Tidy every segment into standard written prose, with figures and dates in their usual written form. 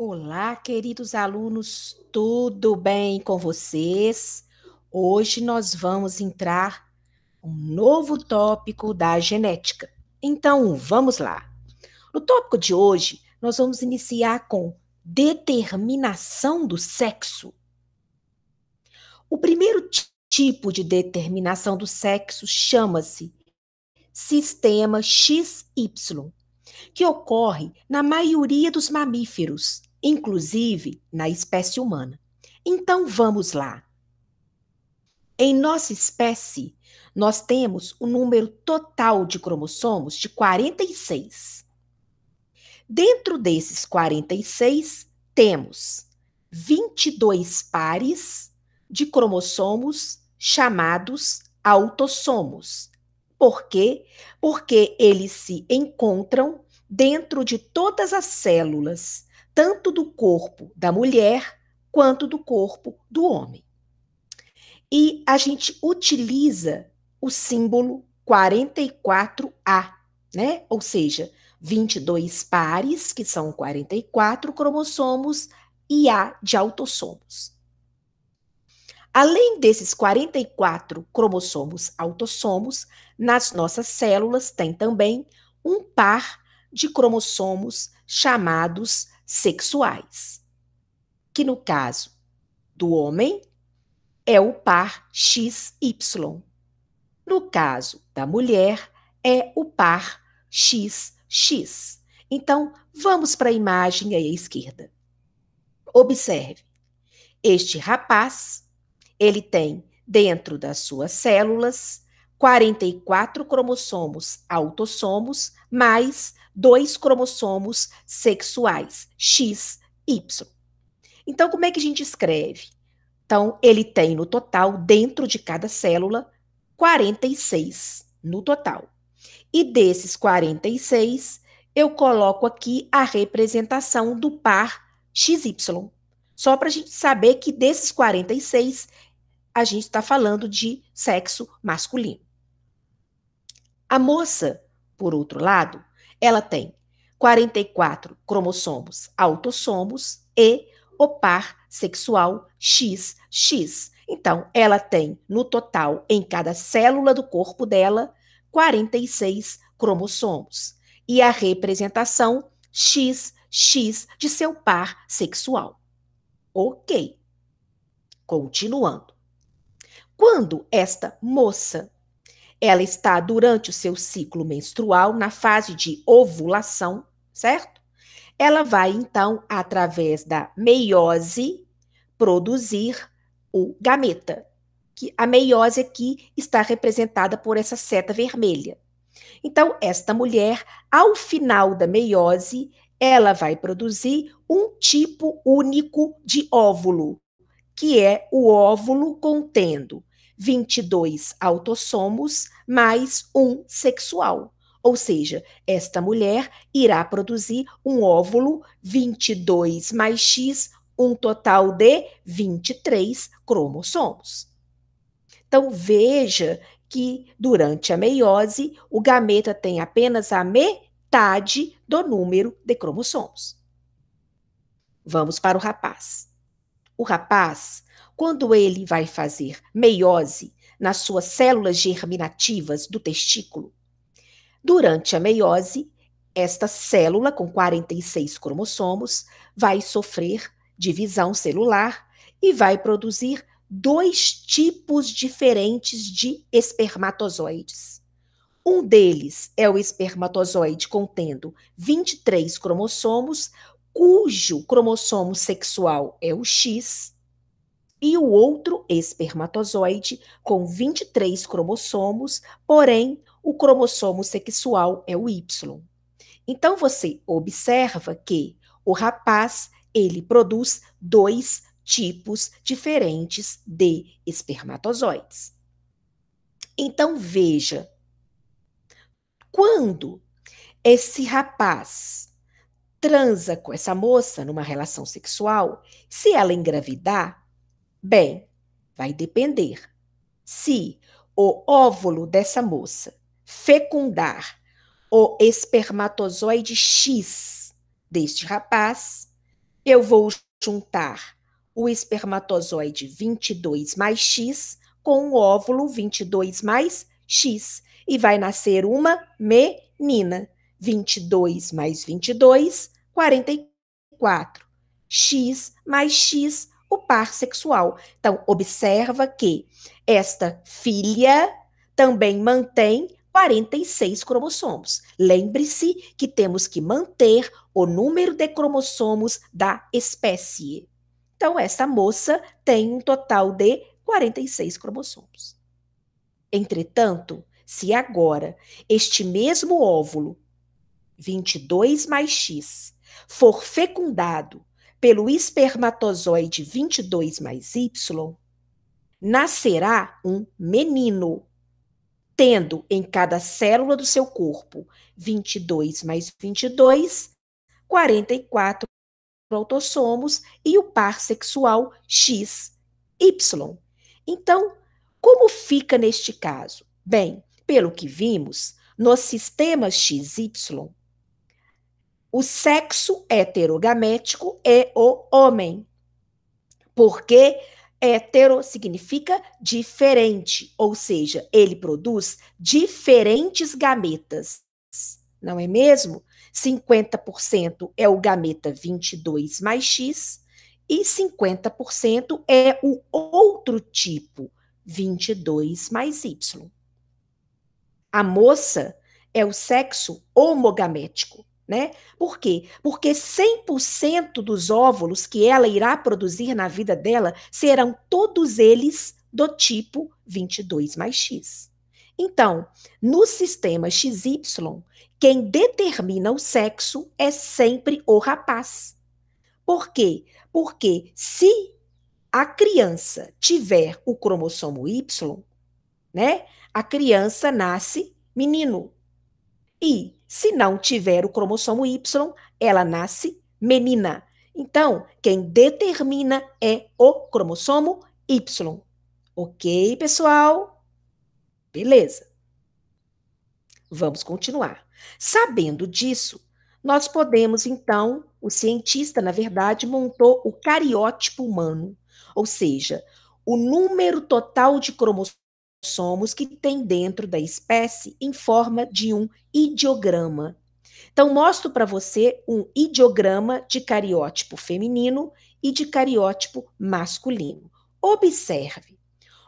Olá, queridos alunos, tudo bem com vocês? Hoje nós vamos entrar um novo tópico da genética. Então, vamos lá. No tópico de hoje, nós vamos iniciar com determinação do sexo. O primeiro tipo de determinação do sexo chama-se sistema XY, que ocorre na maioria dos mamíferos, inclusive na espécie humana. Então vamos lá. Em nossa espécie, nós temos o número total de cromossomos de 46. Dentro desses 46, temos 22 pares de cromossomos chamados autossomos. Por quê? Porque eles se encontram dentro de todas as células, tanto do corpo da mulher quanto do corpo do homem. E a gente utiliza o símbolo 44A, né? Ou seja, 22 pares, que são 44 cromossomos, e A de autossomos. Além desses 44 cromossomos autossomos, nas nossas células tem também um par de cromossomos chamados sexuais, que no caso do homem é o par XY. No caso da mulher é o par XX. Então, vamos para a imagem aí à esquerda. Observe, este rapaz, ele tem dentro das suas células 44 cromossomos autossomos mais 2 cromossomos sexuais, X, Y. Então, como é que a gente escreve? Então, ele tem no total, dentro de cada célula, 46 no total. E desses 46, eu coloco aqui a representação do par XY. Só para a gente saber que desses 46, a gente está falando de sexo masculino. A moça, por outro lado, ela tem 44 cromossomos autossomos e o par sexual XX. Então, ela tem no total, em cada célula do corpo dela, 46 cromossomos. E a representação XX de seu par sexual. Ok. Continuando. Quando esta moça ela está durante o seu ciclo menstrual, na fase de ovulação, certo? Ela vai, então, através da meiose, produzir o gameta, que a meiose aqui está representada por essa seta vermelha. Então, esta mulher, ao final da meiose, ela vai produzir um tipo único de óvulo, que é o óvulo contendo 22 autossomos mais um sexual. Ou seja, esta mulher irá produzir um óvulo 22 mais X, um total de 23 cromossomos. Então, veja que durante a meiose, o gameta tem apenas a metade do número de cromossomos. Vamos para o rapaz. O rapaz, quando ele vai fazer meiose nas suas células germinativas do testículo, durante a meiose, esta célula com 46 cromossomos vai sofrer divisão celular e vai produzir dois tipos diferentes de espermatozoides. Um deles é o espermatozoide contendo 23 cromossomos, cujo cromossomo sexual é o X, e o outro espermatozoide com 23 cromossomos, porém o cromossomo sexual é o Y. Então você observa que o rapaz, ele produz dois tipos diferentes de espermatozoides. Então veja, quando esse rapaz transa com essa moça numa relação sexual, se ela engravidar, bem, vai depender. Se o óvulo dessa moça fecundar o espermatozoide X deste rapaz, Eu vou juntar o espermatozoide 22 mais X com o óvulo 22 mais X. E vai nascer uma menina. 22 mais 22, 44. X mais X, o par sexual. Então, observa que esta filha também mantém 46 cromossomos. Lembre-se que temos que manter o número de cromossomos da espécie. Então, essa moça tem um total de 46 cromossomos. Entretanto, se agora este mesmo óvulo, 22 mais X, for fecundado pelo espermatozoide 22 mais Y, nascerá um menino, tendo em cada célula do seu corpo 22 mais 22, 44 autossomos e o par sexual XY. Então, como fica neste caso? Bem, pelo que vimos, no sistema XY, o sexo heterogamético é o homem, porque hetero significa diferente, ou seja, ele produz diferentes gametas, não é mesmo? 50% é o gameta 22 mais X e 50% é o outro tipo, 22 mais Y. A moça é o sexo homogamético, né? Por quê? Porque 100% dos óvulos que ela irá produzir na vida dela serão todos eles do tipo 22 mais X. Então, no sistema XY, quem determina o sexo é sempre o rapaz. Por quê? Porque se a criança tiver o cromossomo Y, né? A criança nasce menino. E se não tiver o cromossomo Y, ela nasce menina. Então, quem determina é o cromossomo Y. Ok, pessoal? Beleza. Vamos continuar. Sabendo disso, nós podemos, então, o cientista, na verdade, montou o cariótipo humano, ou seja, o número total de cromossomos que tem dentro da espécie em forma de um ideograma. Então, mostro para você um ideograma de cariótipo feminino e de cariótipo masculino. Observe,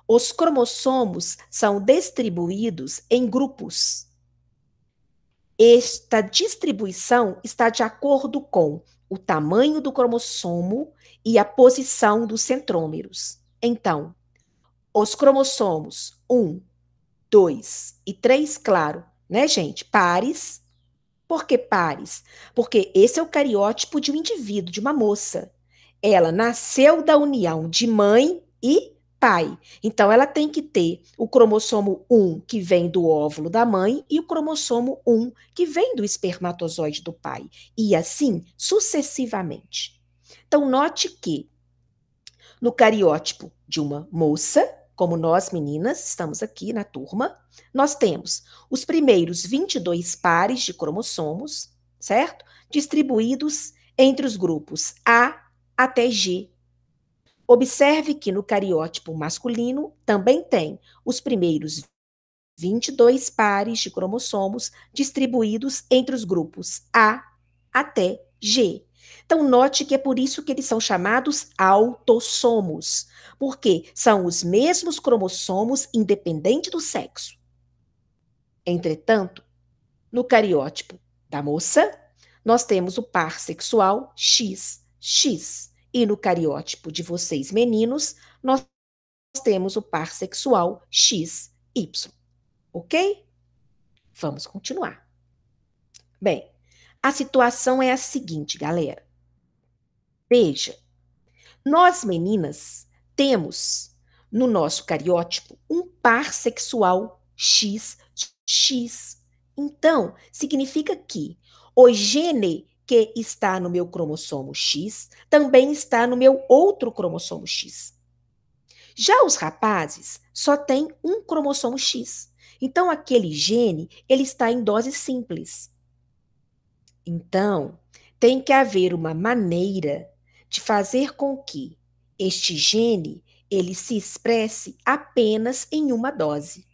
os cromossomos são distribuídos em grupos. Esta distribuição está de acordo com o tamanho do cromossomo e a posição dos centrômeros. Então, os cromossomos 1, 2 e 3, claro, né, gente? Pares. Por que pares? Porque esse é o cariótipo de um indivíduo, de uma moça. Ela nasceu da união de mãe e pai. Então, ela tem que ter o cromossomo 1, que vem do óvulo da mãe, e o cromossomo 1, que vem do espermatozoide do pai. E assim sucessivamente. Então, note que no cariótipo de uma moça, como nós meninas estamos aqui na turma, nós temos os primeiros 22 pares de cromossomos, certo? Distribuídos entre os grupos A até G. Observe que no cariótipo masculino também tem os primeiros 22 pares de cromossomos distribuídos entre os grupos A até G. Então, note que é por isso que eles são chamados autossomos, porque são os mesmos cromossomos independente do sexo. Entretanto, no cariótipo da moça, nós temos o par sexual XX. E no cariótipo de vocês meninos, nós temos o par sexual XY. Ok? Vamos continuar. Bem, a situação é a seguinte, galera. Veja, nós meninas temos no nosso cariótipo um par sexual XX. Então, significa que o gene que está no meu cromossomo X também está no meu outro cromossomo X. Já os rapazes só têm um cromossomo X. Então, aquele gene, ele está em dose simples. Então, tem que haver uma maneira de fazer com que este gene ele se expresse apenas em uma dose,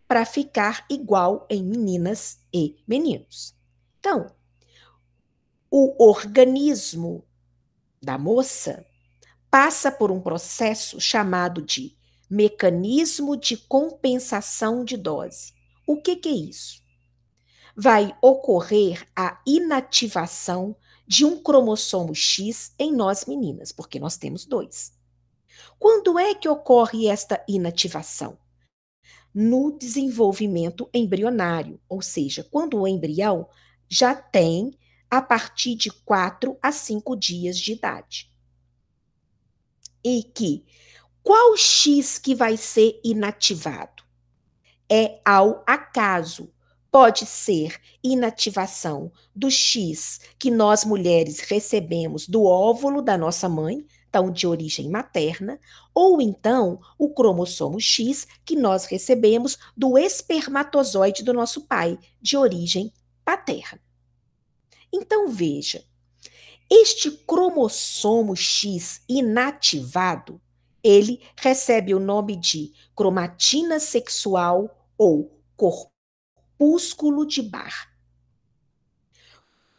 para ficar igual em meninas e meninos. Então, o organismo da moça passa por um processo chamado de mecanismo de compensação de dose. O que é isso? Vai ocorrer a inativação de um cromossomo X em nós meninas, porque nós temos dois. Quando é que ocorre esta inativação? No desenvolvimento embrionário, ou seja, quando o embrião já tem a partir de 4 a 5 dias de idade. E que qual X que vai ser inativado? É ao acaso. Pode ser inativação do X que nós mulheres recebemos do óvulo da nossa mãe, então de origem materna, ou então o cromossomo X que nós recebemos do espermatozoide do nosso pai, de origem paterna. Então veja, este cromossomo X inativado, ele recebe o nome de cromatina sexual ou corpúsculo de Barr.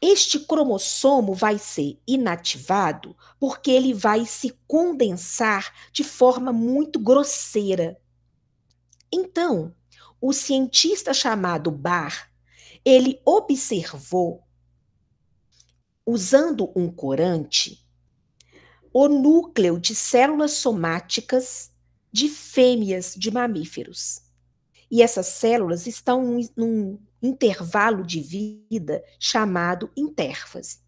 Este cromossomo vai ser inativado porque ele vai se condensar de forma muito grosseira. Então, o cientista chamado Barr, ele observou, usando um corante, o núcleo de células somáticas de fêmeas de mamíferos. E essas células estão num intervalo de vida chamado intérfase.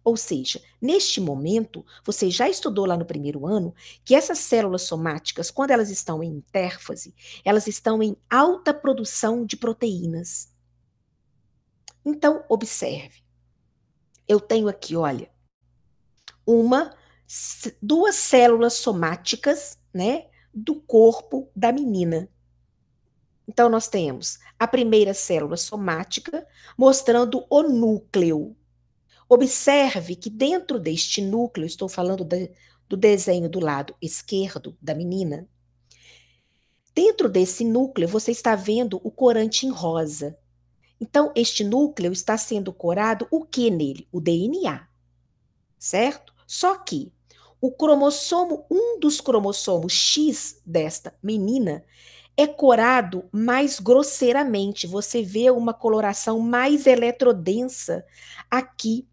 Ou seja, neste momento, você já estudou lá no primeiro ano que essas células somáticas, quando elas estão em intérfase, elas estão em alta produção de proteínas. Então, observe. Eu tenho aqui, olha, duas células somáticas, né, do corpo da menina. Então, nós temos a primeira célula somática mostrando o núcleo. Observe que dentro deste núcleo, estou falando do desenho do lado esquerdo da menina, dentro desse núcleo você está vendo o corante em rosa. Então, este núcleo está sendo corado o que nele? O DNA, certo? Só que um dos cromossomos X desta menina é corado mais grosseiramente. Você vê uma coloração mais eletrodensa aqui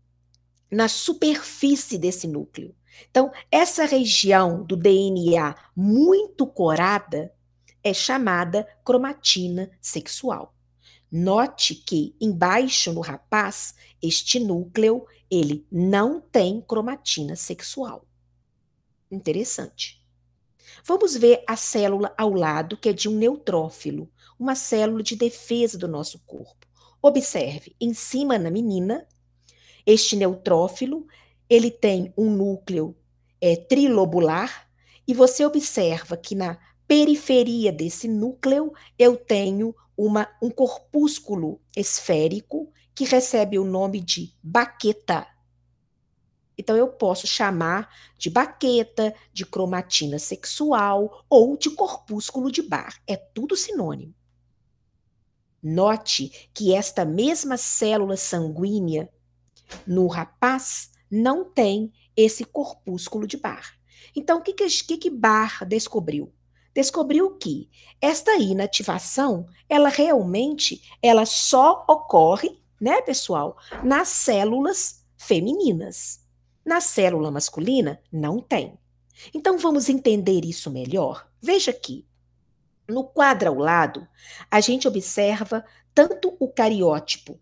na superfície desse núcleo. Então, essa região do DNA muito corada é chamada cromatina sexual. Note que embaixo no rapaz, este núcleo, ele não tem cromatina sexual. Interessante. Vamos ver a célula ao lado, que é de um neutrófilo, uma célula de defesa do nosso corpo. Observe, em cima na menina, este neutrófilo, ele tem um núcleo trilobular, e você observa que na periferia desse núcleo eu tenho um corpúsculo esférico que recebe o nome de baqueta. Então, eu posso chamar de baqueta, de cromatina sexual ou de corpúsculo de Barr. É tudo sinônimo. Note que esta mesma célula sanguínea no rapaz não tem esse corpúsculo de Barr. Então, o que Barr descobriu? Descobriu que esta inativação, ela só ocorre, né, pessoal, nas células femininas. Na célula masculina, não tem. Então, vamos entender isso melhor? Veja aqui. No quadro ao lado, a gente observa tanto o cariótipo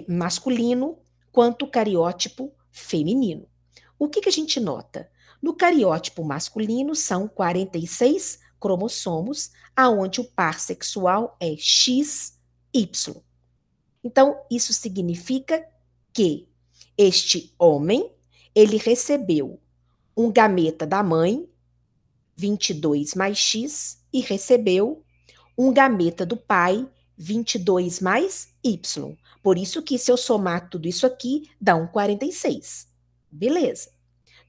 masculino quanto o cariótipo feminino. O que a gente nota? No cariótipo masculino são 46 cromossomos, aonde o par sexual é XY. Então, isso significa que este homem, ele recebeu um gameta da mãe, 22 mais X, e recebeu um gameta do pai, 22 mais Y. Por isso que se eu somar tudo isso aqui, dá um 46. Beleza.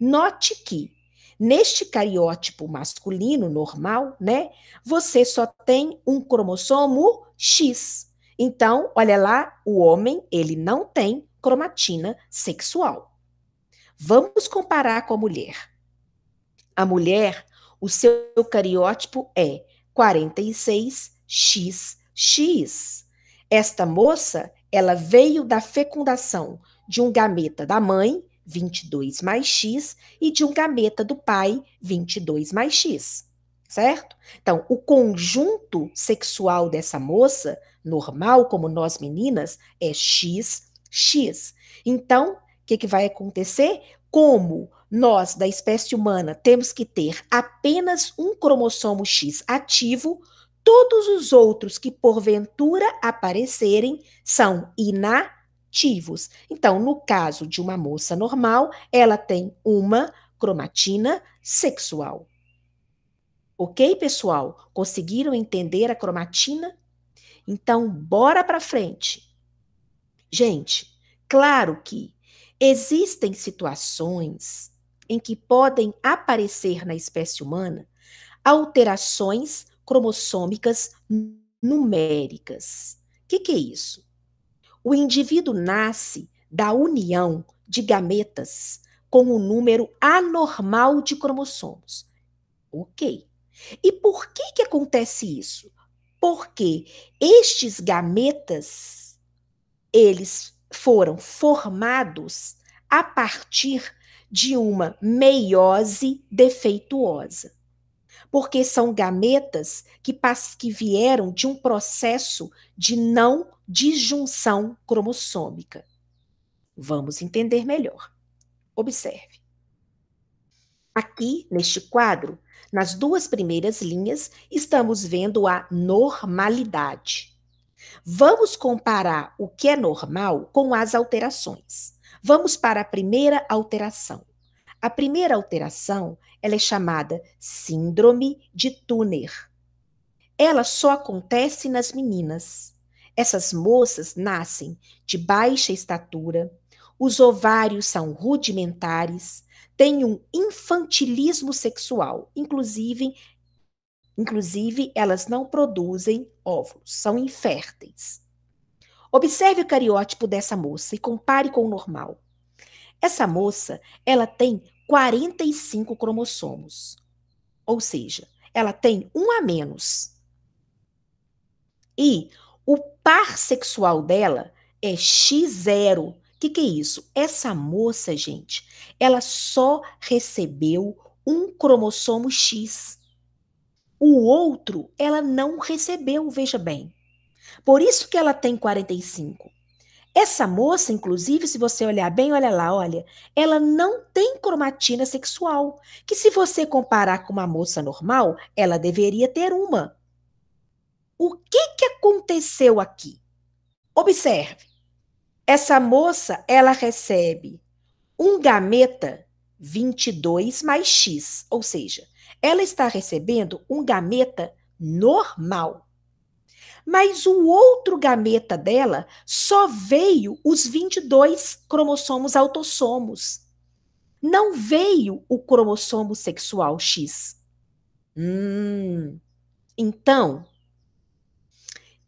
Note que neste cariótipo masculino normal, né, você só tem um cromossomo X. Então, olha lá, o homem, ele não tem cromatina sexual. Vamos comparar com a mulher. A mulher, o seu cariótipo é 46XX. Esta moça, ela veio da fecundação de um gameta da mãe, 22 mais X, e de um gameta do pai, 22 mais X, certo? Então, o conjunto sexual dessa moça, normal, como nós meninas, é XX. Então, o que vai acontecer? Como nós, da espécie humana, temos que ter apenas um cromossomo X ativo, todos os outros que porventura aparecerem são inativos. Então, no caso de uma moça normal, ela tem uma cromatina sexual. Ok, pessoal? Conseguiram entender a cromatina? Então, bora para frente. Gente, claro que existem situações em que podem aparecer na espécie humana alterações cromossômicas numéricas. O que é isso? O indivíduo nasce da união de gametas com um número anormal de cromossomos. Ok. E por que acontece isso? Porque estes gametas, eles foram formados a partir de uma meiose defeituosa. Porque são gametas que vieram de um processo de não disjunção cromossômica. Vamos entender melhor. Observe. Aqui, neste quadro, nas duas primeiras linhas, estamos vendo a normalidade. Vamos comparar o que é normal com as alterações. Vamos para a primeira alteração. A primeira alteração, ela é chamada síndrome de Turner. Ela só acontece nas meninas. Essas moças nascem de baixa estatura, os ovários são rudimentares, têm um infantilismo sexual, inclusive elas não produzem óvulos, são inférteis. Observe o cariótipo dessa moça e compare com o normal. Essa moça, ela tem 45 cromossomos, ou seja, ela tem um a menos. E o par sexual dela é X0. O que é isso? Essa moça, gente, ela só recebeu um cromossomo X. O outro, ela não recebeu, veja bem. Por isso que ela tem 45. Essa moça, inclusive, se você olhar bem, olha lá, olha, ela não tem cromatina sexual, que se você comparar com uma moça normal, ela deveria ter uma. O que aconteceu aqui? Observe, essa moça, ela recebe um gameta 22 mais X, ou seja, ela está recebendo um gameta normal. Mas o outro gameta dela só veio os 22 cromossomos autossomos. Não veio o cromossomo sexual X. Então,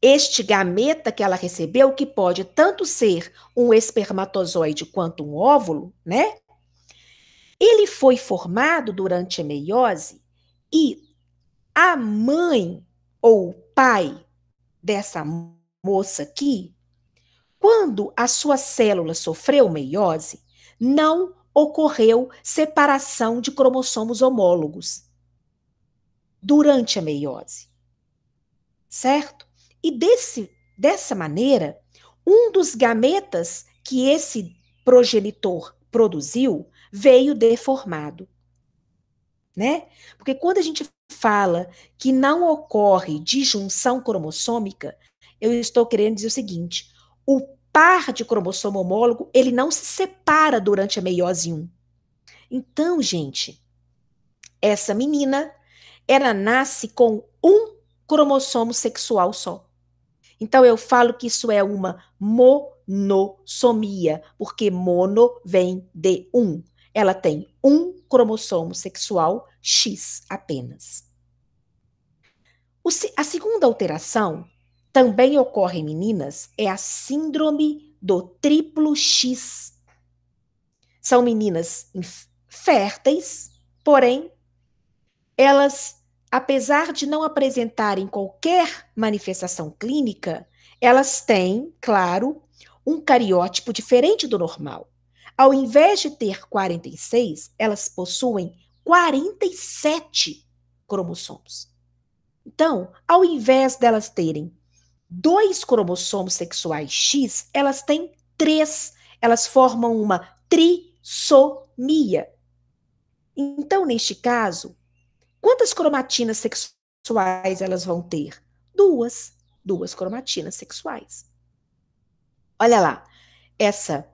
este gameta que ela recebeu, que pode tanto ser um espermatozoide quanto um óvulo, né? Ele foi formado durante a meiose e a mãe ou o pai dessa moça aqui, quando a sua célula sofreu meiose, não ocorreu separação de cromossomos homólogos durante a meiose, certo? E dessa maneira, um dos gametas que esse progenitor produziu veio deformado, né? Porque quando a gente fala que não ocorre disjunção cromossômica, eu estou querendo dizer o seguinte: o par de cromossomo homólogo, ele não se separa durante a meiose 1. Então, gente, essa menina, ela nasce com um cromossomo sexual só. Então, eu falo que isso é uma monossomia, porque mono vem de um. ela tem um cromossomo sexual X apenas. A segunda alteração também ocorre em meninas, é a síndrome do triplo X. São meninas férteis, porém, elas, apesar de não apresentarem qualquer manifestação clínica, elas têm, claro, um cariótipo diferente do normal. Ao invés de ter 46, elas possuem 47 cromossomos. Então, ao invés delas terem 2 cromossomos sexuais X, elas têm 3. Elas formam uma trissomia. Então, neste caso, quantas cromatinas sexuais elas vão ter? 2. 2 cromatinas sexuais. Olha lá, essa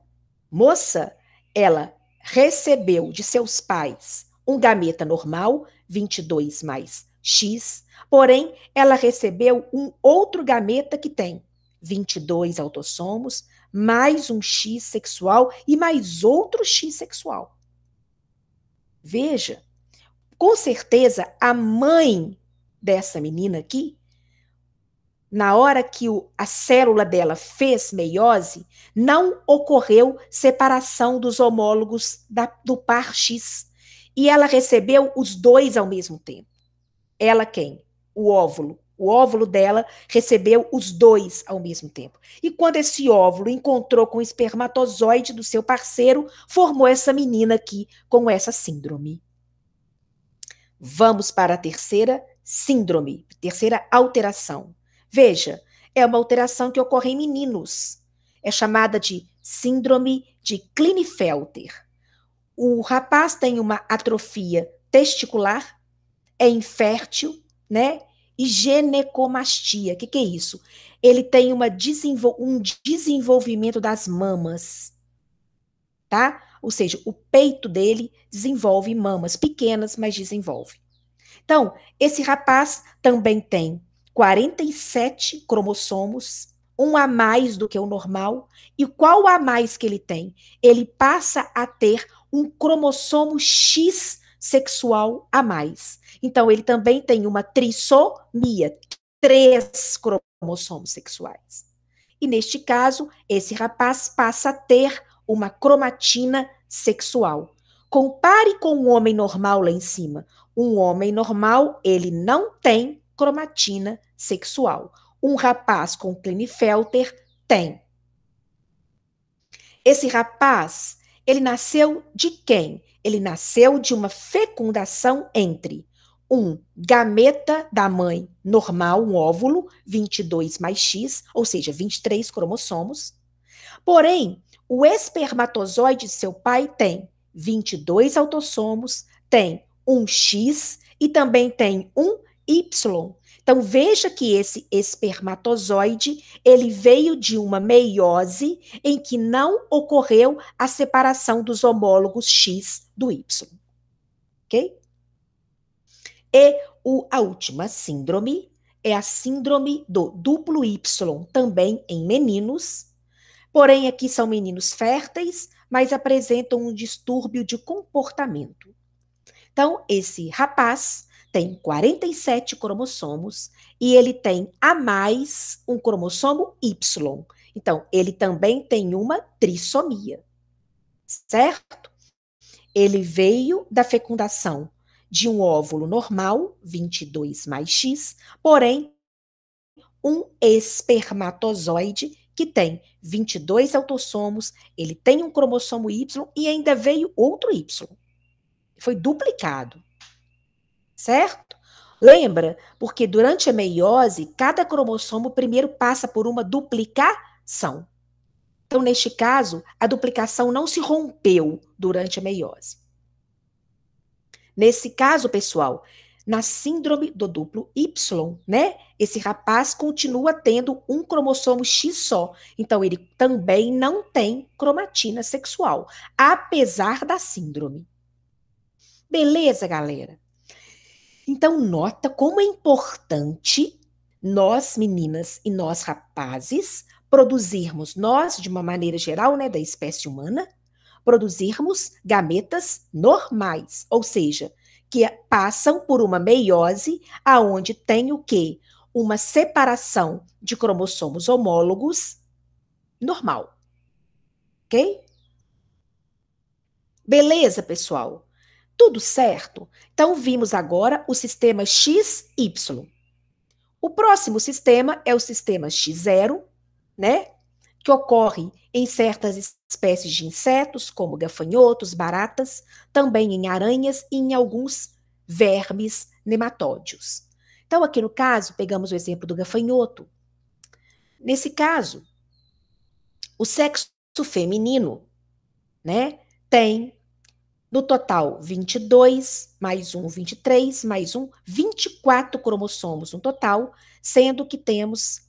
moça, ela recebeu de seus pais um gameta normal, 22 mais X, porém, ela recebeu um outro gameta que tem 22 autossomos, mais um X sexual e mais outro X sexual. Veja, com certeza, a mãe dessa menina aqui, na hora que a célula dela fez meiose, não ocorreu separação dos homólogos do par X. E ela recebeu os 2 ao mesmo tempo. Ela quem? O óvulo. O óvulo dela recebeu os 2 ao mesmo tempo. E quando esse óvulo encontrou com o espermatozoide do seu parceiro, formou essa menina aqui com essa síndrome. Vamos para a terceira síndrome, terceira alteração. Veja, é uma alteração que ocorre em meninos. É chamada de síndrome de Klinefelter. O rapaz tem uma atrofia testicular, é infértil, né? E ginecomastia. O que é isso? Ele tem um desenvolvimento das mamas, tá? Ou seja, o peito dele desenvolve mamas pequenas, mas desenvolve. Então, esse rapaz também tem 47 cromossomos, um a mais do que o normal. E qual a mais que ele tem? Ele passa a ter um cromossomo X sexual a mais. Então, ele também tem uma trissomia, 3 cromossomos sexuais. E neste caso, esse rapaz passa a ter uma cromatina sexual. Compare com um homem normal lá em cima. Um homem normal, ele não tem cromatina sexual. Um rapaz com Klinefelter tem. Esse rapaz, ele nasceu de quem? Ele nasceu de uma fecundação entre um gameta da mãe normal, um óvulo, 22 mais X, ou seja, 23 cromossomos. Porém, o espermatozoide de seu pai tem 22 autossomos, tem um X e também tem um Y. Então, veja que esse espermatozoide, ele veio de uma meiose em que não ocorreu a separação dos homólogos X do Y. Ok? E a última síndrome é a síndrome do duplo Y, também em meninos. Porém, aqui são meninos férteis, mas apresentam um distúrbio de comportamento. Então, esse rapaz tem 47 cromossomos e ele tem a mais um cromossomo Y. Então, ele também tem uma trissomia, certo? Ele veio da fecundação de um óvulo normal, 22 mais X, porém, um espermatozoide que tem 22 autossomos, ele tem um cromossomo Y e ainda veio outro Y. Foi duplicado, certo? Lembra? Porque durante a meiose, cada cromossomo primeiro passa por uma duplicação. Então, neste caso, a duplicação não se rompeu durante a meiose. Nesse caso, pessoal, na síndrome do duplo Y, né? Esse rapaz continua tendo um cromossomo X só. Então, ele também não tem cromatina sexual, apesar da síndrome. Beleza, galera? Então, nota como é importante nós, meninas, e nós, rapazes, produzirmos, nós, de uma maneira geral, né, da espécie humana, produzirmos gametas normais, ou seja, que passam por uma meiose, aonde tem o quê? Uma separação de cromossomos homólogos normal, ok? Beleza, pessoal? Tudo certo? Então, vimos agora o sistema XY. O próximo sistema é o sistema X0, né? Que ocorre em certas espécies de insetos, como gafanhotos, baratas, também em aranhas e em alguns vermes nematódios. Então, aqui no caso, pegamos o exemplo do gafanhoto. Nesse caso, o sexo feminino, né, tem no total 22, mais um 23, mais um 24 cromossomos no total, sendo que temos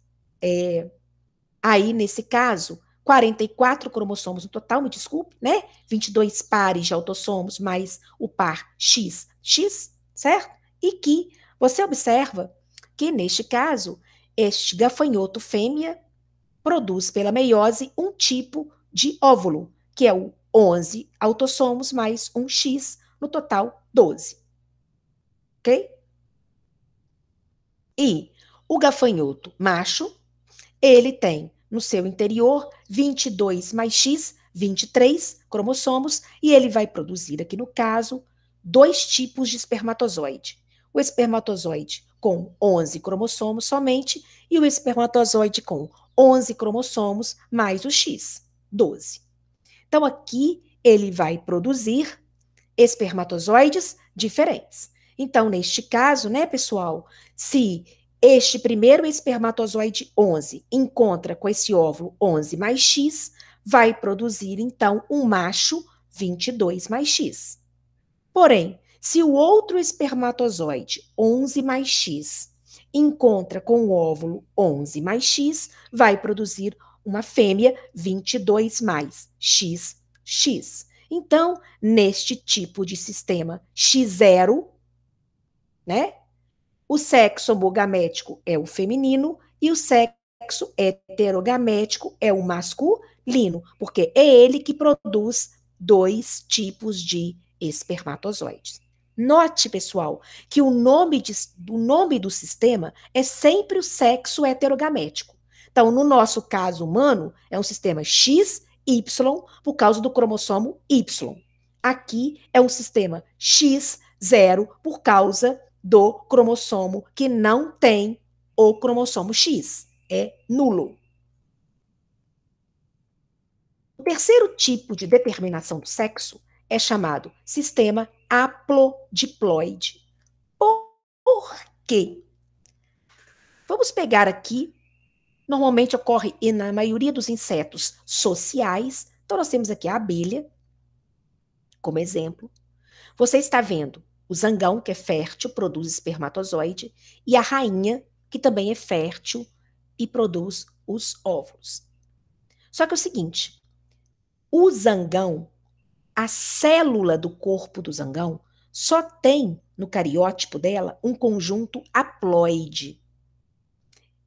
aí, nesse caso, 44 cromossomos no total, me desculpe, né? 22 pares de autossomos mais o par XX, certo? E que você observa que, neste caso, este gafanhoto fêmea produz pela meiose um tipo de óvulo, que é o 11 autossomos mais um X, no total 12. Ok? E o gafanhoto macho, ele tem no seu interior 22 mais X, 23 cromossomos, e ele vai produzir, aqui no caso, dois tipos de espermatozoide. O espermatozoide com 11 cromossomos somente e o espermatozoide com 11 cromossomos mais o X, 12. Então, aqui ele vai produzir espermatozoides diferentes. Então, neste caso, né, pessoal, se este primeiro espermatozoide 11 encontra com esse óvulo 11 mais X, vai produzir, então, um macho 22 mais X. Porém, se o outro espermatozoide 11 mais X encontra com o óvulo 11 mais X, vai produzir uma fêmea 22 mais XX. Então, neste tipo de sistema X0, né? O sexo homogamético é o feminino e o sexo heterogamético é o masculino, porque é ele que produz dois tipos de espermatozoides. Note, pessoal, que o nome do sistema é sempre o sexo heterogamético. Então, no nosso caso humano, é um sistema XY por causa do cromossomo Y. Aqui é um sistema X0 por causa do cromossomo que não tem o cromossomo X. É nulo. O terceiro tipo de determinação do sexo é chamado sistema haplodiploide. Por quê? Vamos pegar aqui, normalmente ocorre na maioria dos insetos sociais. Então, nós temos aqui a abelha, como exemplo. Você está vendo o zangão, que é fértil, produz espermatozoide, e a rainha, que também é fértil e produz os óvulos. Só que é o seguinte, o zangão, a célula do corpo do zangão, só tem no cariótipo dela um conjunto haploide.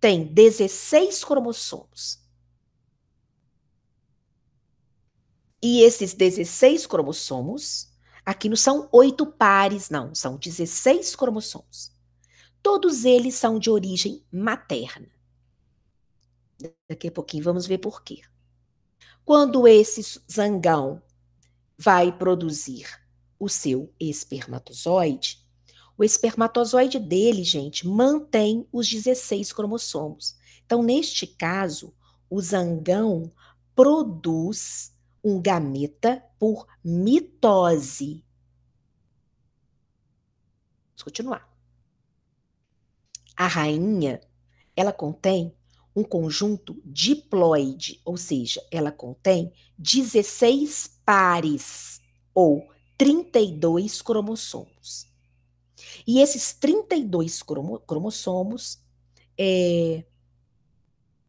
Tem 16 cromossomos. E esses 16 cromossomos, aqui não são 8 pares, não, são 16 cromossomos. Todos eles são de origem materna. Daqui a pouquinho vamos ver por quê. Quando esse zangão vai produzir o seu espermatozoide, o espermatozoide dele, gente, mantém os 16 cromossomos. Então, neste caso, o zangão produz um gameta por mitose. Vamos continuar. A rainha, ela contém um conjunto diploide, ou seja, ela contém 16 pares ou 32 cromossomos. E esses 32 cromossomos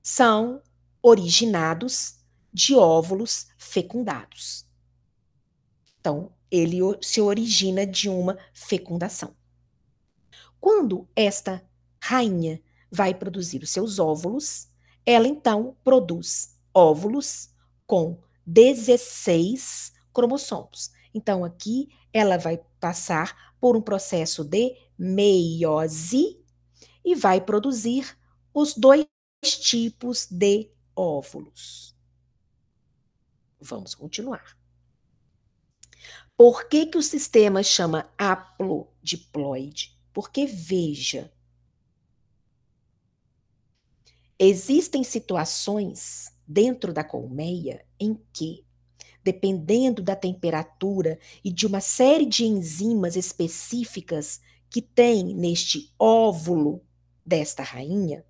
são originados de óvulos fecundados. Então, ele se origina de uma fecundação. Quando esta rainha vai produzir os seus óvulos, ela então produz óvulos com 16 cromossomos. Então, aqui ela vai passar por um processo de meiose e vai produzir os dois tipos de óvulos. Vamos continuar. Por que o sistema chama haplodiploide? Porque, veja, existem situações dentro da colmeia em que, dependendo da temperatura e de uma série de enzimas específicas que tem neste óvulo desta rainha,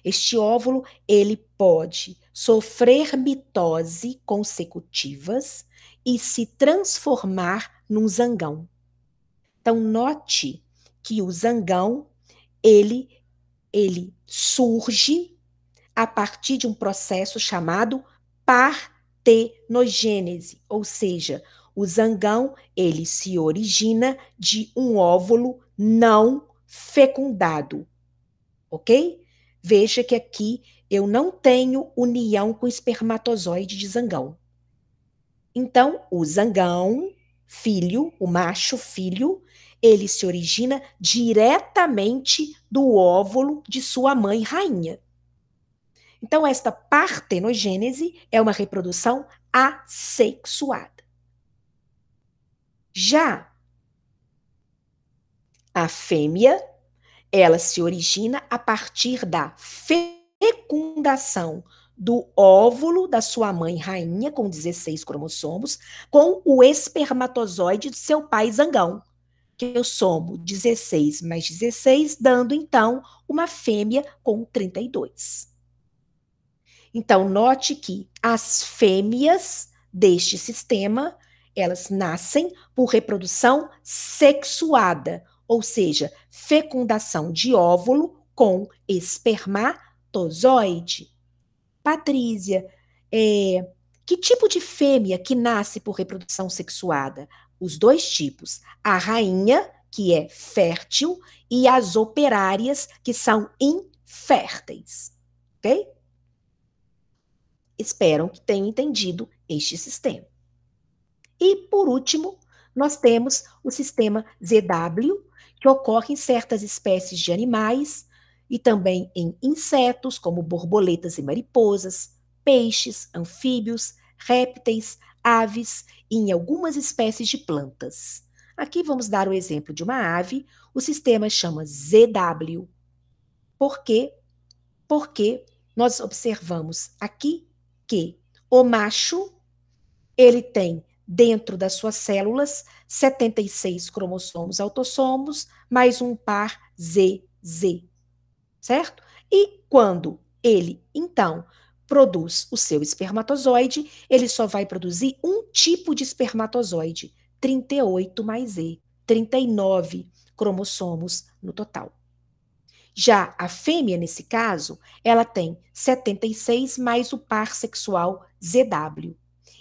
este óvulo ele pode sofrer mitose consecutivas e se transformar num zangão. Então note que o zangão ele surge a partir de um processo chamado partenogênese, ou seja, o zangão ele se origina de um óvulo não fecundado, ok? Veja que aqui eu não tenho união com espermatozoide de zangão. Então, o zangão, filho, o macho filho, ele se origina diretamente do óvulo de sua mãe rainha. Então, esta partenogênese é uma reprodução assexuada. Já a fêmea, ela se origina a partir da fecundação do óvulo da sua mãe rainha, com 16 cromossomos, com o espermatozoide de seu pai zangão, que eu somo 16 mais 16, dando então uma fêmea com 32. Então, note que as fêmeas deste sistema, elas nascem por reprodução sexuada, ou seja, fecundação de óvulo com espermatozoide. Patrícia, que tipo de fêmea que nasce por reprodução sexuada? Os dois tipos. A rainha, que é fértil, e as operárias, que são inférteis. Ok? Espero que tenham entendido este sistema. E, por último, nós temos o sistema ZW, que ocorre em certas espécies de animais e também em insetos, como borboletas e mariposas, peixes, anfíbios, répteis, aves e em algumas espécies de plantas. Aqui vamos dar o exemplo de uma ave, o sistema chama ZW. Por quê? Porque nós observamos aqui que o macho, ele tem dentro das suas células 76 cromossomos autossomos, mais um par ZZ, certo? E quando ele, então, produz o seu espermatozoide, ele só vai produzir um tipo de espermatozoide, 38 mais E, 39 cromossomos no total. Já a fêmea, nesse caso, ela tem 76 mais o par sexual ZW.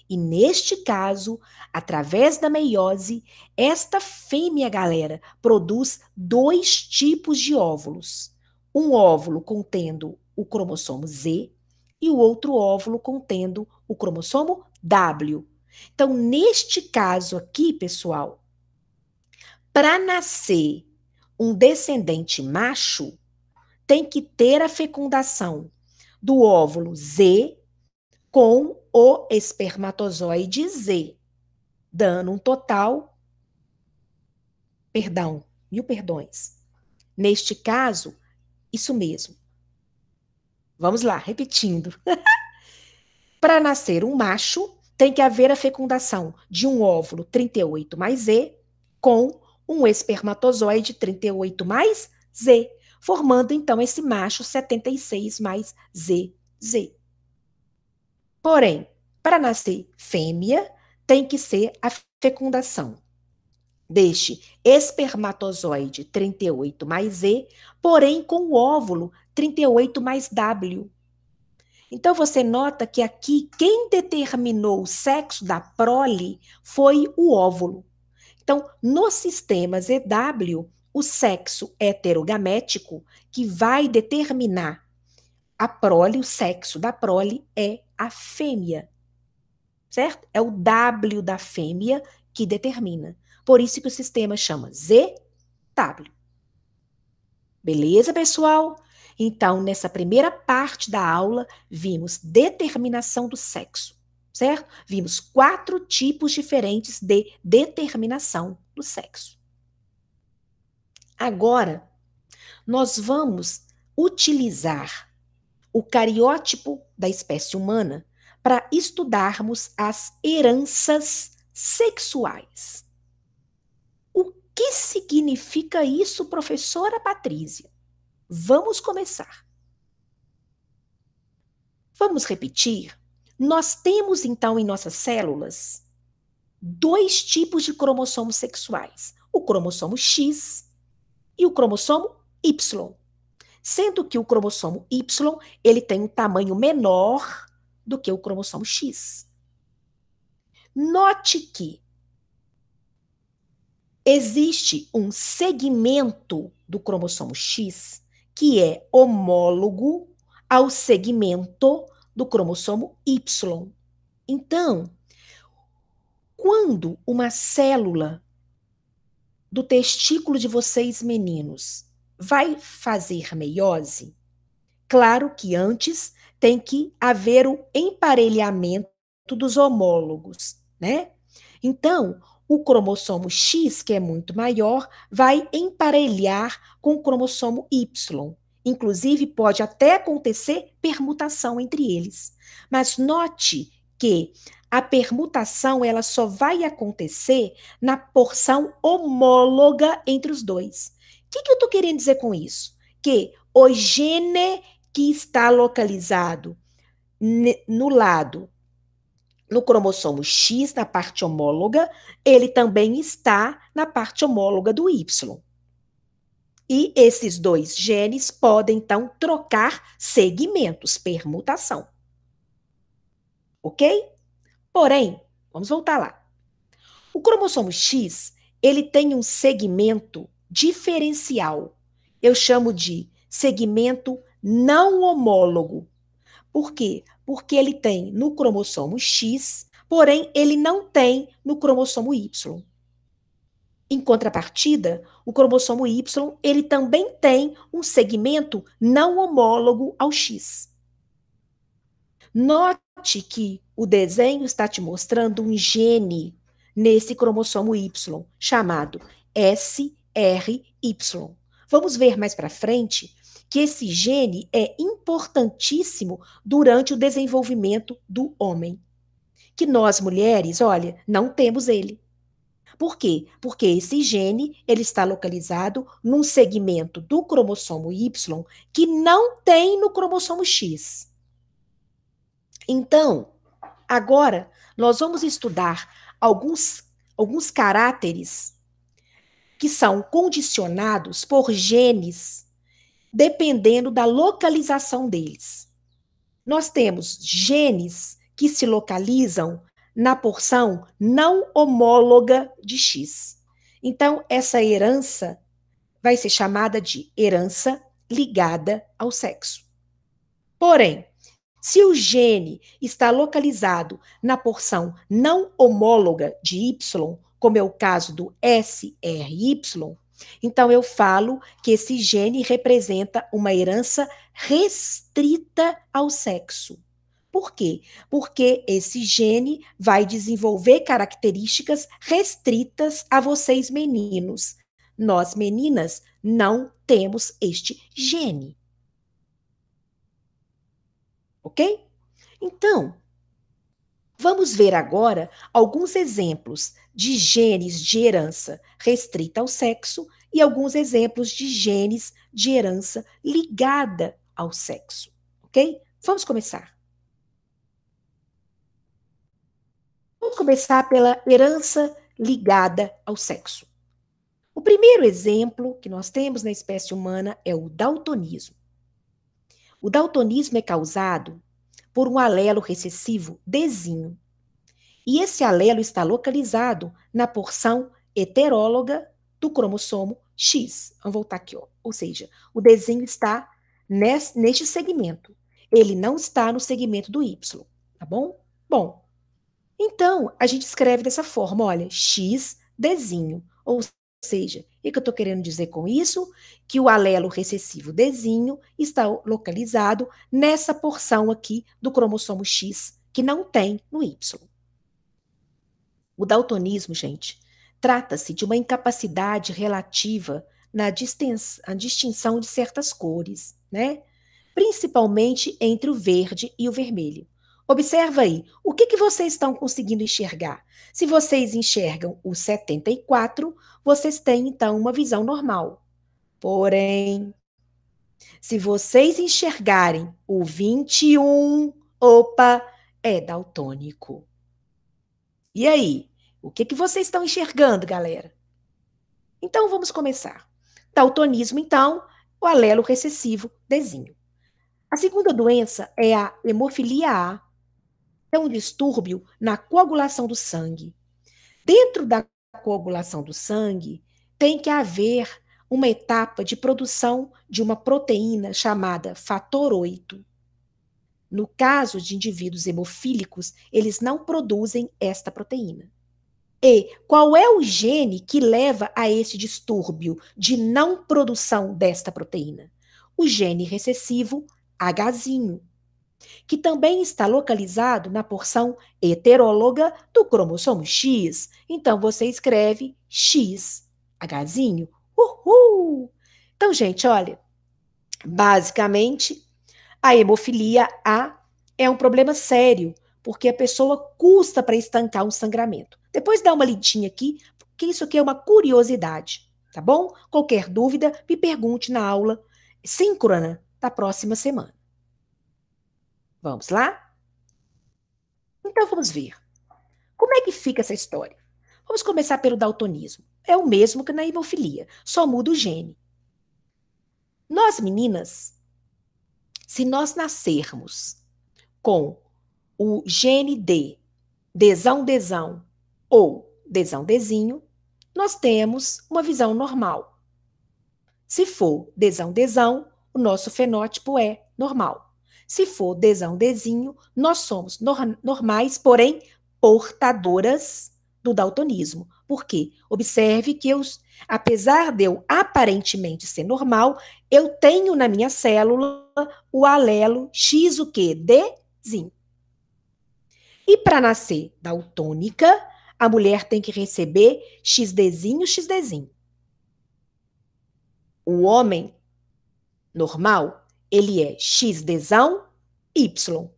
E neste caso, através da meiose, esta fêmea, galera, produz dois tipos de óvulos. Um óvulo contendo o cromossomo Z e o outro óvulo contendo o cromossomo W. Então, neste caso aqui, pessoal, para nascer um descendente macho, tem que ter a fecundação do óvulo Z com o espermatozoide Z, dando um total, mil perdões. Neste caso, isso mesmo. Vamos lá, repetindo. Para nascer um macho, tem que haver a fecundação de um óvulo 38 mais Z com um espermatozoide 38 mais Z, formando então esse macho 76 mais ZZ. Porém, para nascer fêmea, tem que ser a fecundação deste espermatozoide 38 mais E, porém com o óvulo 38 mais W. Então você nota que aqui quem determinou o sexo da prole foi o óvulo. Então, no sistema ZW, o sexo heterogamético que vai determinar a prole, o sexo da prole é a fêmea. certo? É o W da fêmea que determina. Por isso que o sistema chama ZW. Beleza, pessoal? Então, nessa primeira parte da aula, vimos determinação do sexo, certo? Vimos 4 tipos diferentes de determinação do sexo. Agora, nós vamos utilizar o cariótipo da espécie humana para estudarmos as heranças sexuais. O que significa isso, professora Patrícia? Vamos começar. Vamos repetir? Nós temos, então, em nossas células, 2 tipos de cromossomos sexuais: o cromossomo X e o cromossomo Y. Sendo que o cromossomo Y, ele tem um tamanho menor do que o cromossomo X. Note que existe um segmento do cromossomo X que é homólogo ao segmento do cromossomo Y. Então, quando uma célula do testículo de vocês, meninos, vai fazer meiose, claro que antes tem que haver o emparelhamento dos homólogos, né? Então, o cromossomo X, que é muito maior, vai emparelhar com o cromossomo Y. Inclusive, pode até acontecer permutação entre eles. Mas note que a permutação ela só vai acontecer na porção homóloga entre os dois. O que eu estou querendo dizer com isso? Que o gene que está localizado no lado, no cromossomo X, na parte homóloga, ele também está na parte homóloga do Y. E esses 2 genes podem, então, trocar segmentos, permutação. Ok? Porém, vamos voltar lá. O cromossomo X, ele tem um segmento diferencial. Eu chamo de segmento não homólogo. Por quê? Porque ele tem no cromossomo X, porém ele não tem no cromossomo Y. Em contrapartida, o cromossomo Y, ele também tem um segmento não homólogo ao X. Note que o desenho está te mostrando um gene nesse cromossomo Y, chamado SRY. Vamos ver mais para frente que esse gene é importantíssimo durante o desenvolvimento do homem. Que nós, mulheres, olha, não temos ele. Por quê? Porque esse gene ele está localizado num segmento do cromossomo Y que não tem no cromossomo X. Então, agora nós vamos estudar alguns caráteres que são condicionados por genes, dependendo da localização deles. Nós temos genes que se localizam na porção não homóloga de X. Então, essa herança vai ser chamada de herança ligada ao sexo. Porém, se o gene está localizado na porção não homóloga de Y, como é o caso do SRY, então eu falo que esse gene representa uma herança restrita ao sexo. Por quê? Porque esse gene vai desenvolver características restritas a vocês meninos. Nós meninas não temos este gene. Ok? Então, vamos ver agora alguns exemplos de genes de herança restrita ao sexo e alguns exemplos de genes de herança ligada ao sexo. Ok? Vamos começar. Vamos começar pela herança ligada ao sexo. O primeiro exemplo que nós temos na espécie humana é o daltonismo. O daltonismo é causado por um alelo recessivo Dzinho. E esse alelo está localizado na porção heteróloga do cromossomo X. Vamos voltar aqui, ó. Ou seja, o Dzinho está neste segmento. Ele não está no segmento do Y, tá bom? Bom, Então, a gente escreve dessa forma, olha, X Dzinho. Ou seja, o que eu estou querendo dizer com isso? Que o alelo recessivo Dzinho está localizado nessa porção aqui do cromossomo X, que não tem no Y. O daltonismo, gente, trata-se de uma incapacidade relativa na distinção de certas cores, né? Principalmente entre o verde e o vermelho. Observa aí, o que vocês estão conseguindo enxergar? Se vocês enxergam o 74, vocês têm então uma visão normal. Porém, se vocês enxergarem o 21, opa, é daltônico. E aí? O que vocês estão enxergando, galera? Então, vamos começar. Daltonismo, então, o alelo recessivo Dzinho. A segunda doença é a hemofilia A, é um distúrbio na coagulação do sangue. Dentro da coagulação do sangue, tem que haver uma etapa de produção de uma proteína chamada fator 8. No caso de indivíduos hemofílicos, eles não produzem esta proteína. E qual é o gene que leva a esse distúrbio de não produção desta proteína? O gene recessivo Hzinho, que também está localizado na porção heteróloga do cromossomo X. Então, você escreve X, Hzinho. Uhul! Então, gente, olha, basicamente, a hemofilia A é um problema sério, porque a pessoa custa para estancar um sangramento. Depois dá uma lidinha aqui, porque isso aqui é uma curiosidade, tá bom? Qualquer dúvida, me pergunte na aula síncrona da próxima semana. Vamos lá? Então vamos ver. Como é que fica essa história? Vamos começar pelo daltonismo. É o mesmo que na hemofilia, só muda o gene. Nós meninas, se nós nascermos com o gene D, desão ou desão-dezinho, nós temos uma visão normal. Se for desão, o nosso fenótipo é normal. Se for desão-dezinho, nós somos normais, porém portadoras do daltonismo. Por quê? Observe que apesar de eu aparentemente ser normal, eu tenho na minha célula o alelo X o quê? Dzinho. E para nascer daltônica, a mulher tem que receber XDzinho, XDzinho. O homem normal, ele é XDzão, Y.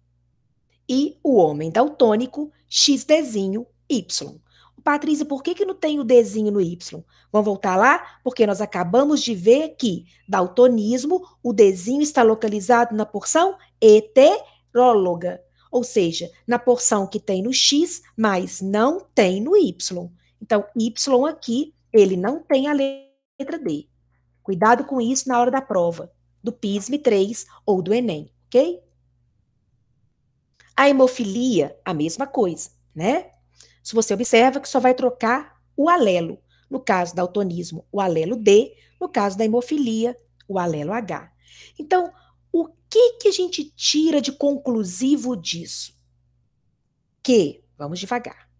E o homem daltônico, XDzinho, Y. Patrícia, por que não tem o Dzinho no Y? Vamos voltar lá? Porque nós acabamos de ver que daltonismo, o Dzinho está localizado na porção heteróloga. Ou seja, na porção que tem no X, mas não tem no Y. Então, Y aqui, ele não tem a letra D. Cuidado com isso na hora da prova, do PISM-3 ou do Enem, ok? A hemofilia, a mesma coisa, né? Se você observa que só vai trocar o alelo. No caso do daltonismo, o alelo D. No caso da hemofilia, o alelo H. Então, o que a gente tira de conclusivo disso? Que, vamos devagar,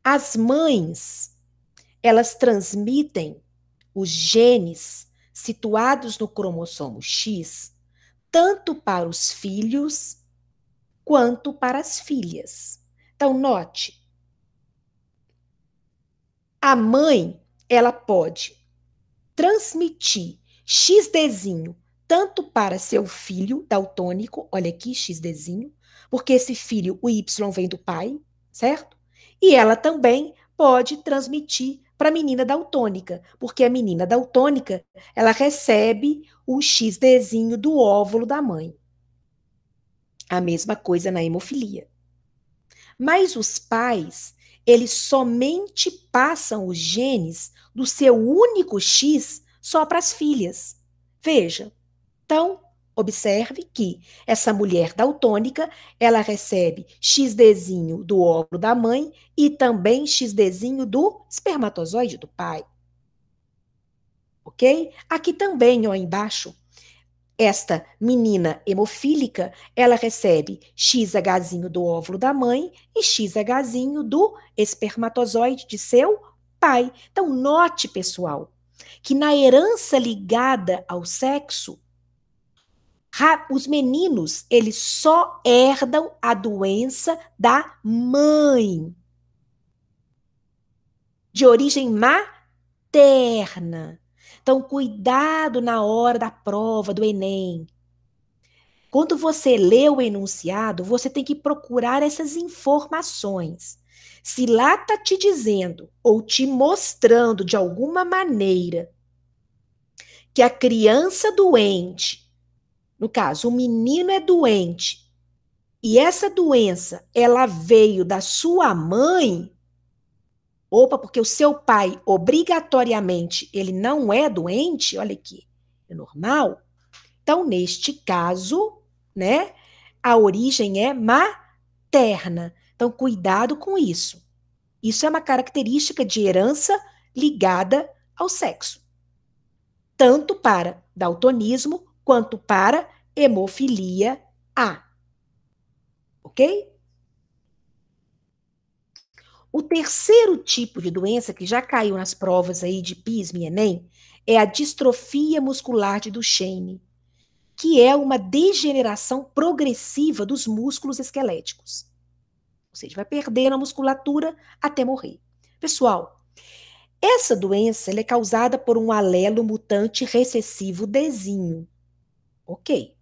as mães, elas transmitem os genes situados no cromossomo X tanto para os filhos quanto para as filhas. Então, note, a mãe, ela pode transmitir XDzinho tanto para seu filho daltônico, olha aqui, XDzinho, porque esse filho, o Y vem do pai, certo? E ela também pode transmitir para a menina daltônica, porque a menina daltônica, ela recebe o XDzinho do óvulo da mãe. A mesma coisa na hemofilia. Mas os pais, eles somente passam os genes do seu único X só para as filhas. Veja, então, observe que essa mulher daltônica, ela recebe XDzinho do óvulo da mãe e também XDzinho do espermatozoide do pai. Ok? Aqui também, ó, embaixo, esta menina hemofílica, ela recebe XHzinho do óvulo da mãe e XHzinho do espermatozoide de seu pai. Então, note, pessoal, que na herança ligada ao sexo, os meninos, eles só herdam a doença da mãe, de origem materna. Então, cuidado na hora da prova do Enem. Quando você lê o enunciado, você tem que procurar essas informações. Se lá está te dizendo ou te mostrando de alguma maneira que a criança doente, no caso, o menino é doente, e essa doença ela veio da sua mãe, opa, porque o seu pai obrigatoriamente ele não é doente, olha aqui, é normal. Então, neste caso, né, a origem é materna. Então, cuidado com isso. Isso é uma característica de herança ligada ao sexo, tanto para daltonismo quanto para hemofilia A. Ok? O terceiro tipo de doença que já caiu nas provas aí de PISM e Enem é a distrofia muscular de Duchenne, que é uma degeneração progressiva dos músculos esqueléticos. Ou seja, vai perdendo a musculatura até morrer. Pessoal, essa doença é causada por um alelo mutante recessivo Dzinho. Ok.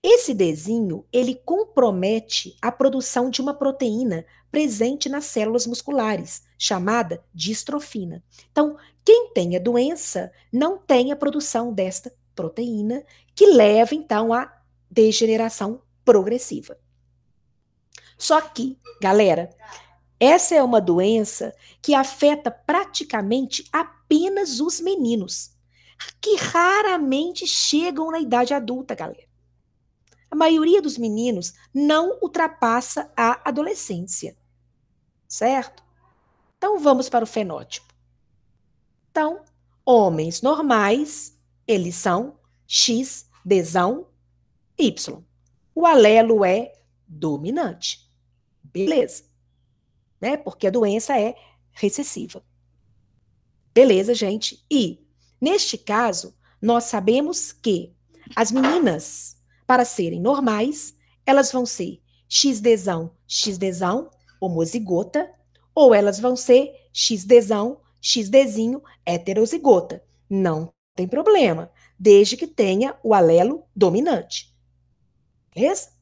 Esse Dzinho, ele compromete a produção de uma proteína presente nas células musculares, chamada distrofina. Então, quem tem a doença não tem a produção desta proteína, que leva, então, à degeneração progressiva. Só que, galera, essa é uma doença que afeta praticamente apenas os meninos, que raramente chegam na idade adulta, galera. A maioria dos meninos não ultrapassa a adolescência, certo? Então vamos para o fenótipo. Então, homens normais, eles são X, Dzão, Y. O alelo é dominante. Beleza, né? Porque a doença é recessiva. Beleza, gente? E, neste caso, nós sabemos que as meninas, para serem normais, elas vão ser XDzão, XDzão, homozigota, ou elas vão ser XDzão, XDzinho, heterozigota. Não tem problema, desde que tenha o alelo dominante. Beleza?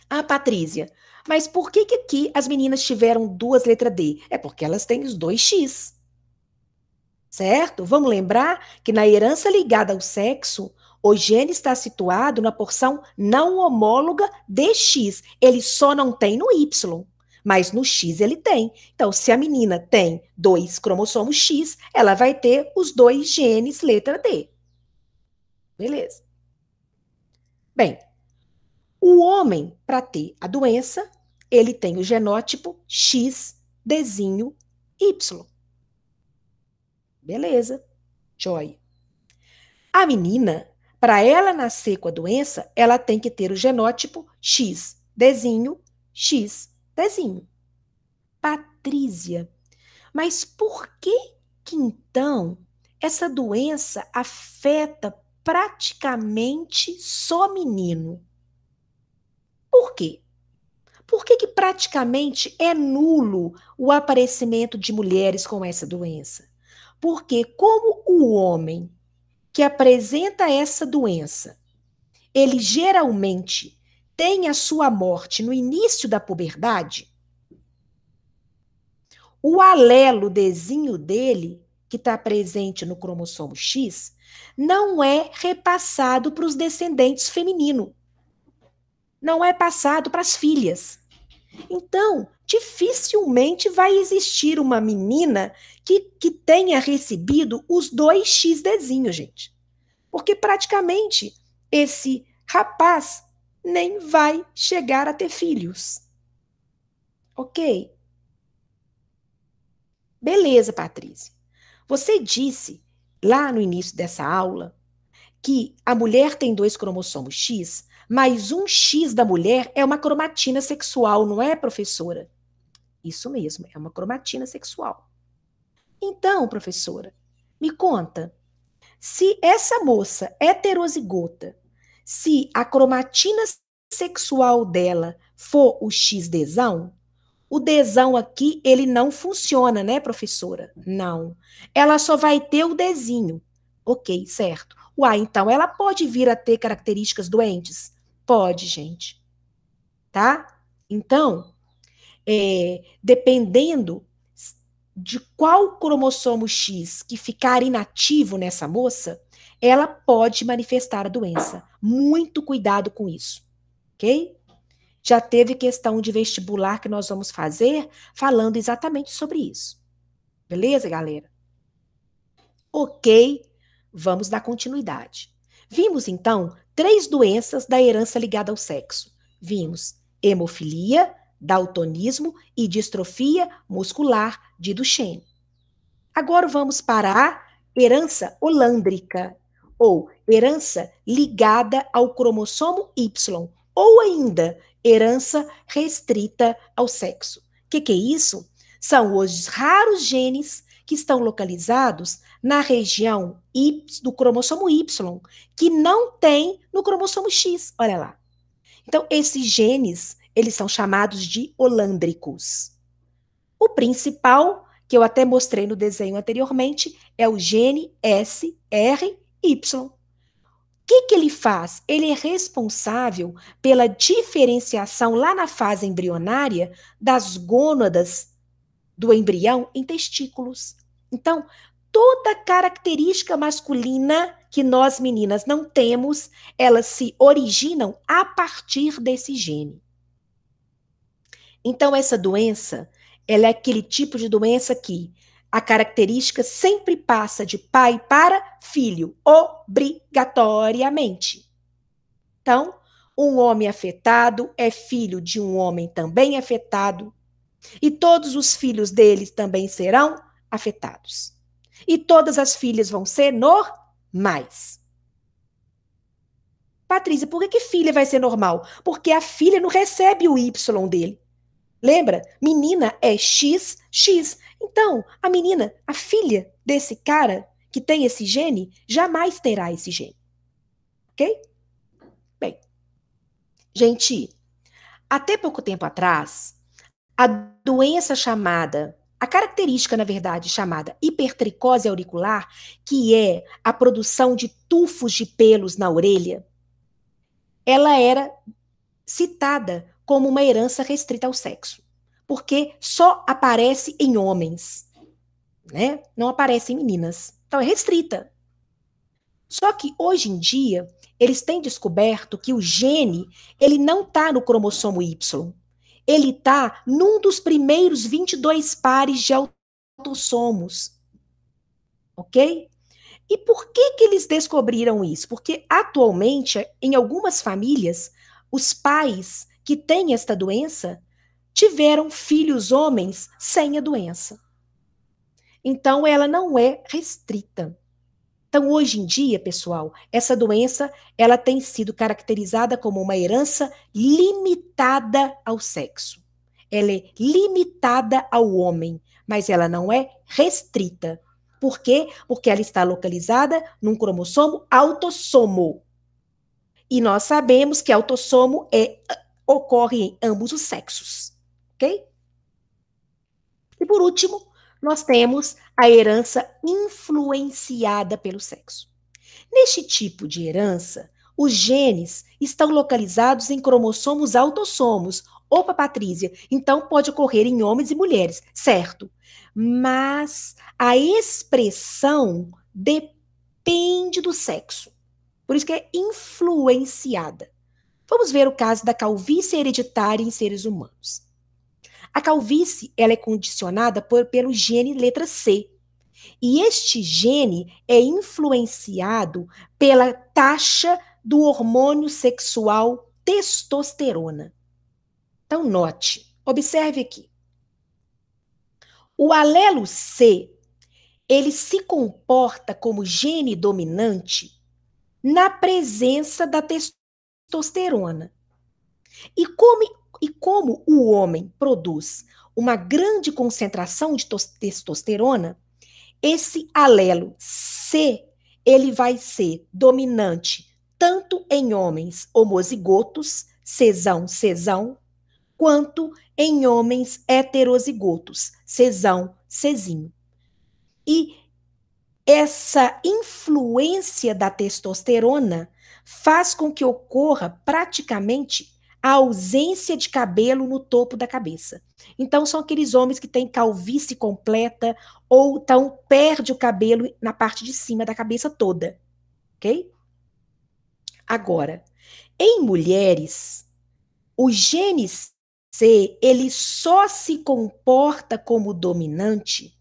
Ah, Patrícia, mas por que aqui as meninas tiveram duas letras D? É porque elas têm os dois X. Certo? Vamos lembrar que na herança ligada ao sexo, o gene está situado na porção não homóloga de X. Ele só não tem no Y, mas no X ele tem. Então, se a menina tem dois cromossomos X, ela vai ter os dois genes letra D. Beleza. Bem, o homem, para ter a doença, ele tem o genótipo X, Dzinho, Y. Beleza. Joia. A menina, para ela nascer com a doença, ela tem que ter o genótipo X, Dzinho, X, Dzinho. Patrícia, mas por que então essa doença afeta praticamente só menino? Por quê? Por que praticamente é nulo o aparecimento de mulheres com essa doença? Porque como o homem que apresenta essa doença, ele geralmente tem a sua morte no início da puberdade, o alelo Dzinho dele, que está presente no cromossomo X, não é repassado para os descendentes femininos. Não é passado para as filhas. Então, dificilmente vai existir uma menina que tenha recebido os dois XDzinhos, gente. Porque praticamente esse rapaz nem vai chegar a ter filhos. Ok? Beleza, Patrícia. Você disse lá no início dessa aula que a mulher tem 2 cromossomos X, mas um X da mulher é uma cromatina sexual, não é, professora? Isso mesmo, é uma cromatina sexual. Então, professora, me conta, se essa moça heterozigota, se a cromatina sexual dela for o X desão, o desão aqui, ele não funciona, né, professora? Não. Ela só vai ter o desinho. Ok, certo. Uai, então ela pode vir a ter características doentes? Pode, gente. Tá? Então, dependendo de qual cromossomo X que ficar inativo nessa moça, ela pode manifestar a doença. Muito cuidado com isso, ok? Já teve questão de vestibular que nós vamos fazer falando exatamente sobre isso. Beleza, galera? Ok, vamos dar continuidade. Vimos, então, 3 doenças da herança ligada ao sexo. Vimos hemofilia, daltonismo e distrofia muscular de Duchenne. Agora vamos para a herança holândrica, ou herança ligada ao cromossomo Y, ou ainda herança restrita ao sexo. O que é isso? São os raros genes que estão localizados na região do cromossomo Y, que não tem no cromossomo X. Olha lá. Então, esses genes, eles são chamados de holândricos. O principal, que eu até mostrei no desenho anteriormente, é o gene SRY. O que ele faz? Ele é responsável pela diferenciação lá na fase embrionária das gônadas do embrião em testículos. Então, toda característica masculina que nós meninas não temos, elas se originam a partir desse gene. Então, essa doença, ela é aquele tipo de doença que a característica sempre passa de pai para filho, obrigatoriamente. Então, um homem afetado é filho de um homem também afetado, e todos os filhos deles também serão afetados. E todas as filhas vão ser normais. Patrícia, por que filha vai ser normal? Porque a filha não recebe o Y dele. Lembra? Menina é XX. Então, a menina, a filha desse cara que tem esse gene, jamais terá esse gene. Ok? Bem, gente, até pouco tempo atrás, a doença chamada, a característica, na verdade, chamada hipertricose auricular, que é a produção de tufos de pelos na orelha, ela era citada como uma herança restrita ao sexo, porque só aparece em homens, né? Não aparece em meninas. Então é restrita. Só que hoje em dia eles têm descoberto que o gene ele não está no cromossomo Y. Ele está num dos primeiros 22 pares de autossomos. Ok? E por que eles descobriram isso? Porque atualmente, em algumas famílias, os pais que têm esta doença tiveram filhos homens sem a doença. Então, ela não é restrita. Então, hoje em dia, pessoal, essa doença ela tem sido caracterizada como uma herança limitada ao sexo. Ela é limitada ao homem, mas ela não é restrita. Por quê? Porque ela está localizada num cromossomo autossomo. E nós sabemos que autossomo ocorre em ambos os sexos. Ok? E por último, nós temos a herança influenciada pelo sexo. Neste tipo de herança, os genes estão localizados em cromossomos autossomos. Opa, Patrícia, então pode ocorrer em homens e mulheres, certo? Mas a expressão depende do sexo. Por isso que é influenciada. Vamos ver o caso da calvície hereditária em seres humanos. A calvície ela é condicionada pelo gene letra C. E este gene é influenciado pela taxa do hormônio sexual testosterona. Então, note, observe aqui. O alelo C, ele se comporta como gene dominante na presença da testosterona. E como, e como o homem produz uma grande concentração de testosterona, esse alelo C, ele vai ser dominante tanto em homens homozigotos, Czão, Czão, quanto em homens heterozigotos, Czão, Czinho. E essa influência da testosterona faz com que ocorra praticamente a ausência de cabelo no topo da cabeça. Então, são aqueles homens que têm calvície completa ou então perde o cabelo na parte de cima da cabeça toda, ok? Agora, em mulheres, o gene C, ele só se comporta como dominante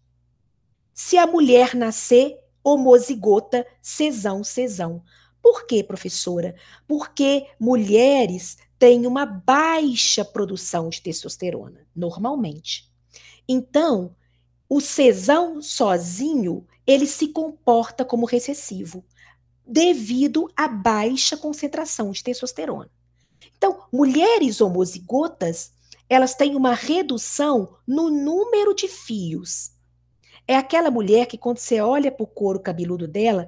se a mulher nascer homozigota Czão, Czão. Por quê, professora? Porque mulheres têm uma baixa produção de testosterona, normalmente. Então, o Czão sozinho, ele se comporta como recessivo, devido à baixa concentração de testosterona. Então, mulheres homozigotas, elas têm uma redução no número de fios. É aquela mulher que, quando você olha para o couro cabeludo dela,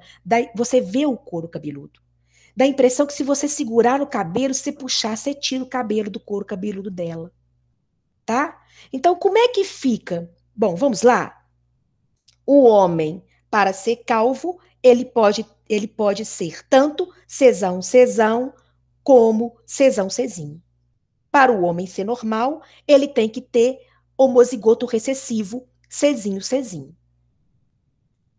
você vê o couro cabeludo. Dá a impressão que se você segurar o cabelo, se puxar, você tira o cabelo do couro cabeludo dela. Tá? Então, como é que fica? Bom, vamos lá. O homem, para ser calvo, ele pode ser tanto Czão, Czão, como Czão, Czinho. Para o homem ser normal, ele tem que ter homozigoto recessivo, Czinho, Czinho.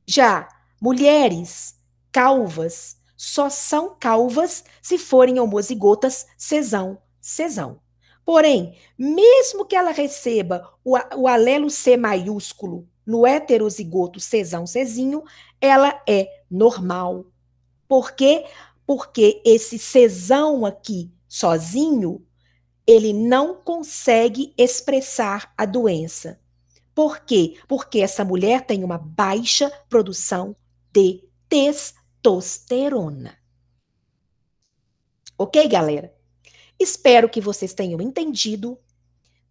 Já mulheres calvas só são calvas se forem homozigotas Czão, Czão. Porém, mesmo que ela receba o alelo C maiúsculo no heterozigoto Czão, Czinho, ela é normal. Por quê? Porque esse Czão aqui sozinho, ele não consegue expressar a doença. Por quê? Porque essa mulher tem uma baixa produção de testosterona. Ok, galera? Espero que vocês tenham entendido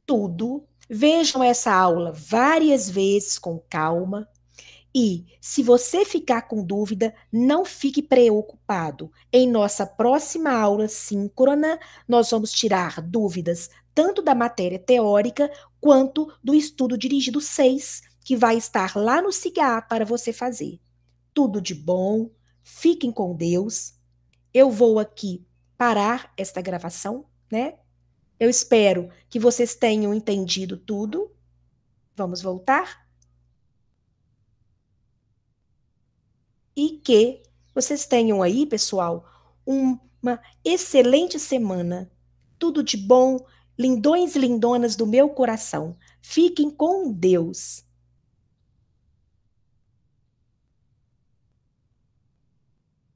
tudo. Vejam essa aula várias vezes com calma. E, se você ficar com dúvida, não fique preocupado. Em nossa próxima aula síncrona, nós vamos tirar dúvidas tanto da matéria teórica quanto do estudo dirigido 6, que vai estar lá no SIGA para você fazer. Tudo de bom, fiquem com Deus. Eu vou aqui parar esta gravação, né? Eu espero que vocês tenham entendido tudo. Vamos voltar? E que vocês tenham aí, pessoal, uma excelente semana. Tudo de bom, lindões e lindonas do meu coração. Fiquem com Deus.